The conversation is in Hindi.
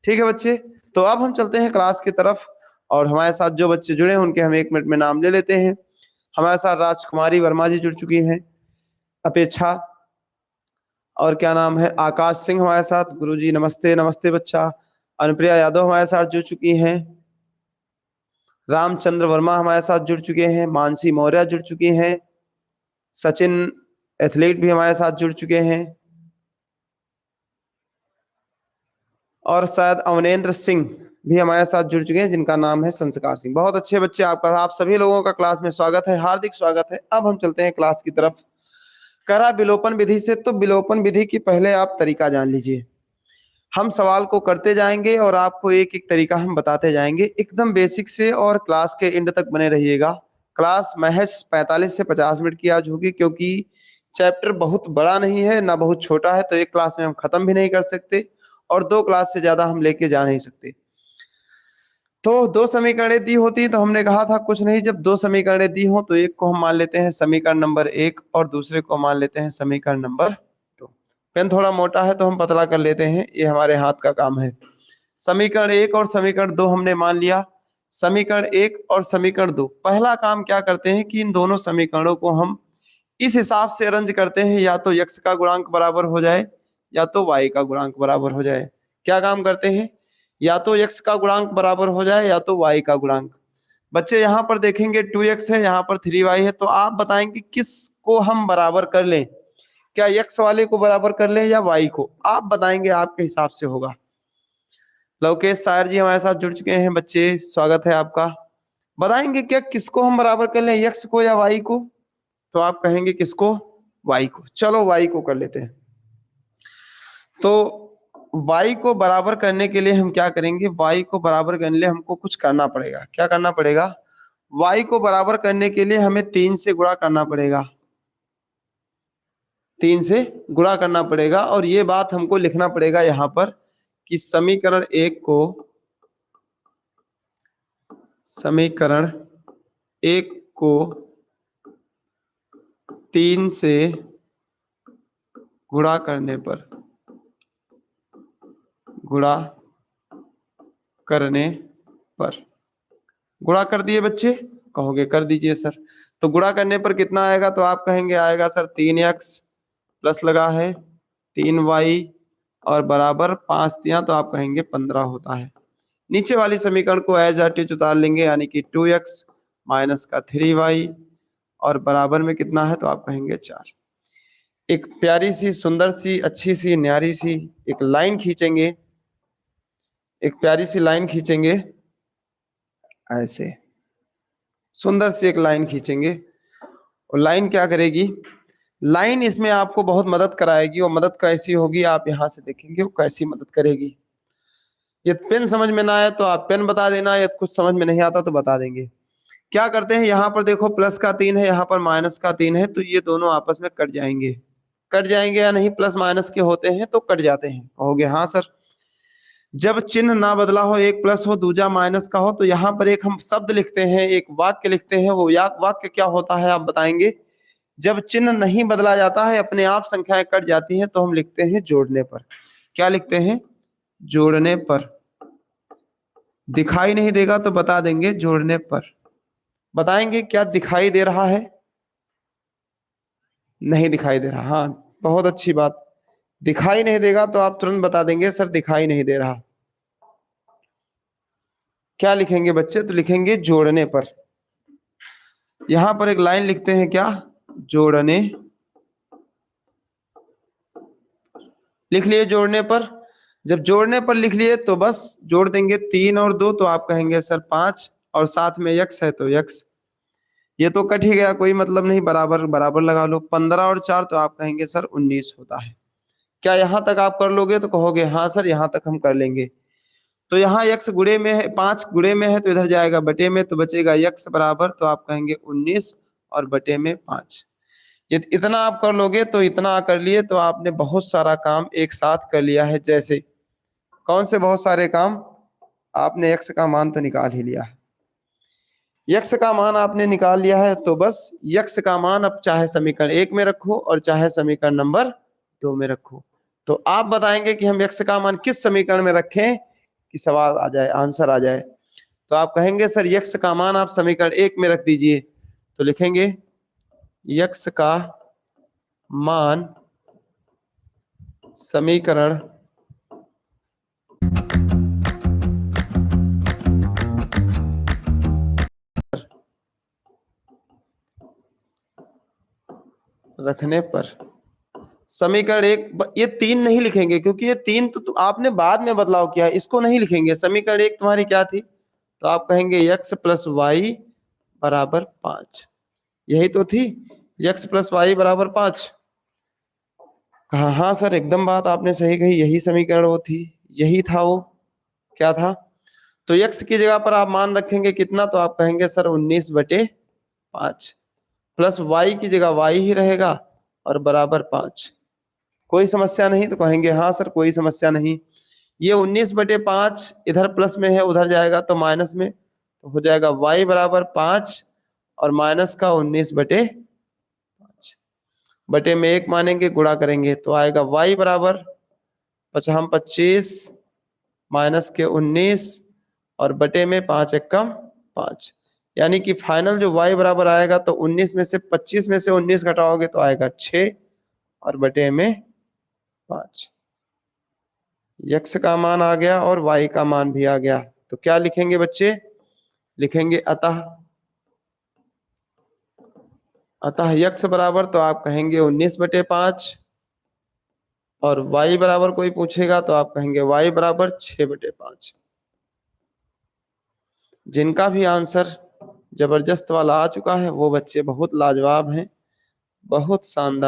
ठीक है बच्चे, तो अब हम चलते हैं क्लास की तरफ और हमारे साथ जो बच्चे जुड़े हैं उनके हम 1 मिनट में नाम ले लेते हैं। हमारे साथ राजकुमारी वर्मा जी जुड़ चुकी हैं, अपेक्षा और क्या नाम है आकाश सिंह हमारे साथ। गुरुजी नमस्ते। नमस्ते बच्चा। अनुप्रिया यादव हमारे साथ जुड़ चुकी हैं। रामचंद्र वर्मा हमारे साथ जुड़ चुके हैं। मानसी मौर्य जुड़ चुकी हैं। सचिन एथलीट भी हमारे साथ जुड़ चुके हैं और शायद अवनेंद्र सिंह भी हमारे साथ जुड़ चुके हैं जिनका नाम है संस्कार सिंह। बहुत अच्छे बच्चे, आपका आप सभी लोगों का क्लास में स्वागत है, हार्दिक स्वागत है। अब हम चलते हैं क्लास की तरफ। करा विलोपन विधि से, तो विलोपन विधि की पहले आप तरीका जान लीजिए। हम सवाल को करते जाएंगे और आपको एक एक तरीका हम बताते जाएंगे, एकदम बेसिक से, और क्लास के एंड तक बने रहिएगा। क्लास महज 45 से 50 मिनट की आज होगी, क्योंकि चैप्टर बहुत बड़ा नहीं है ना बहुत छोटा है, तो एक क्लास में हम खत्म भी नहीं कर सकते और 2 क्लास से ज्यादा हम लेके जा नहीं सकते। तो 2 समीकरणें दी होती तो हमने कहा था कुछ नहीं, जब 2 समीकरणें दी हो तो एक को हम मान लेते हैं समीकरण नंबर 1 और दूसरे को मान लेते हैं समीकरण नंबर 2। पेन थोड़ा मोटा है तो हम पतला कर लेते हैं, ये हमारे हाथ का काम है। समीकरण 1 और समीकरण 2 हमने मान लिया। समीकरण 1 और समीकरण 2, पहला काम क्या करते हैं कि इन दोनों समीकरणों को हम इस हिसाब से अरेंज करते हैं, या तो x का गुणांक बराबर हो जाए या तो y का गुणांक बराबर हो जाए। क्या काम करते हैं, या तो x का गुणांक बराबर हो जाए या तो y का गुणांक। बच्चे यहाँ पर देखेंगे 2x है, यहाँ पर 3y है, तो आप बताएंगे किसको हम बराबर कर लें, क्या x वाले को बराबर कर लें या y को, आप बताएंगे, आपके हिसाब से होगा। लवकेश सायर जी हमारे साथ जुड़ चुके हैं बच्चे, स्वागत है आपका। बताएंगे क्या किसको हम बराबर कर लें, x को या y को, तो आप कहेंगे किसको, y को। चलो y को कर लेते हैं। तो y को बराबर करने के लिए हम क्या करेंगे, y को बराबर करने के लिए हमको कुछ करना पड़ेगा। क्या करना पड़ेगा, y को बराबर करने के लिए हमें 3 से गुणा करना पड़ेगा, 3 से गुणा करना पड़ेगा। और ये बात हमको लिखना पड़ेगा यहाँ पर कि समीकरण 1 को 3 से गुणा करने पर गुणा कर दिए बच्चे, कहोगे कर दीजिए सर। तो गुणा करने पर कितना आएगा, तो आप कहेंगे आएगा सर 3x प्लस लगा है 3y और बराबर 5 दिया, तो आप कहेंगे 15 होता है। नीचे वाली समीकरण को एज इट इज उतार लेंगे, यानी कि 2x माइनस का 3y और बराबर में कितना है, तो आप कहेंगे 4। एक प्यारी सी, सुंदर सी, अच्छी सी, न्यारी सी एक लाइन खींचेंगे, एक प्यारी सी लाइन खींचेंगे, ऐसे सुंदर सी एक लाइन खींचेंगे। और लाइन क्या करेगी, लाइन इसमें आपको बहुत मदद कराएगी। और मदद कैसी होगी, आप यहाँ से देखेंगे वो कैसी मदद करेगी। ये पेन समझ में ना आए तो आप पेन बता देना, या कुछ समझ में नहीं आता तो बता देंगे। क्या करते हैं, यहाँ पर देखो प्लस का 3 है, यहाँ पर माइनस का 3 है, तो ये दोनों आपस में कट जाएंगे। कट जाएंगे या नहीं, प्लस माइनस के होते हैं तो कट जाते हैं, कहोगे हाँ सर। जब चिन्ह ना बदला हो, एक प्लस हो दूजा माइनस का हो, तो यहाँ पर एक हम शब्द लिखते हैं, एक वाक्य लिखते हैं। वो वाक्य क्या होता है आप बताएंगे। जब चिन्ह नहीं बदला जाता है, अपने आप संख्याएं कट जाती हैं, तो हम लिखते हैं जोड़ने पर। क्या लिखते हैं, जोड़ने पर। दिखाई नहीं देगा तो बता देंगे जोड़ने पर। बताएंगे क्या दिखाई दे रहा है, नहीं दिखाई दे रहा। हाँ बहुत अच्छी बात, दिखाई नहीं देगा तो आप तुरंत बता देंगे सर दिखाई नहीं दे रहा। क्या लिखेंगे बच्चे, तो लिखेंगे जोड़ने पर। यहां पर एक लाइन लिखते हैं, क्या, जोड़ने, लिख लिए जोड़ने पर। जब जोड़ने पर लिख लिए तो बस जोड़ देंगे 3 और 2, तो आप कहेंगे सर 5, और साथ में x है तो x। ये तो कट ही गया, कोई मतलब नहीं, बराबर बराबर लगा लो। 15 और 4 तो आप कहेंगे सर 19 होता है। क्या यहाँ तक आप कर लोगे, तो कहोगे हाँ सर यहाँ तक हम कर लेंगे। तो यहाँ x गुणे में है, 5 गुणे में है तो इधर जाएगा बटे में, तो बचेगा x बराबर, तो आप कहेंगे 19 और बटे में 5। ये इतना आप कर लोगे तो इतना कर लिए तो आपने बहुत सारा काम एक साथ कर लिया है। जैसे कौन से बहुत सारे काम, आपने x का मान तो निकाल ही लिया है। x का मान आपने निकाल लिया है, तो बस x का मान अब चाहे समीकरण 1 में रखो और चाहे समीकरण नंबर 2 में रखो। तो आप बताएंगे कि हम x का मान किस समीकरण में रखें, कि सवाल आ जाए, आंसर आ जाए। तो आप कहेंगे सर यक्स का मान आप समीकरण 1 में रख दीजिए, तो लिखेंगे यक्स का मान समीकरण रखने पर समीकरण 1, ये 3 नहीं लिखेंगे क्योंकि ये 3 तो आपने बाद में बदलाव किया, इसको नहीं लिखेंगे। समीकरण 1 तुम्हारी क्या थी, तो आप कहेंगे x प्लस वाई बराबर 5, यही तो थी, x प्लस वाई बराबर 5। कहा हाँ सर एकदम बात आपने सही कही, यही समीकरण वो थी, यही था वो, क्या था। तो x की जगह पर आप मान रखेंगे कितना, तो आप कहेंगे सर 19/5 प्लस y की जगह y ही रहेगा और बराबर 5। कोई समस्या नहीं, तो कहेंगे हाँ सर कोई समस्या नहीं। ये 19/5 इधर प्लस में है, उधर जाएगा तो माइनस में, तो हो जाएगा y बराबर 5 और माइनस का 19/5 बटे में 1 मानेंगे, गुणा करेंगे तो आएगा y बराबर 25 माइनस के 19 और बटे में 5 एकम 5, यानी कि फाइनल जो y बराबर आएगा तो 19 में से 25 में से 19 घटाओगे तो आएगा 6 और बटे में 5। x का मान आ गया और y का मान भी आ गया, तो क्या लिखेंगे बच्चे, लिखेंगे अतः x बराबर, तो आप कहेंगे 19/5 और y बराबर कोई पूछेगा तो आप कहेंगे y बराबर 6/5। जिनका भी आंसर जबरदस्त वाला आ चुका है वो बच्चे बहुत लाजवाब हैं, बहुत शानदार।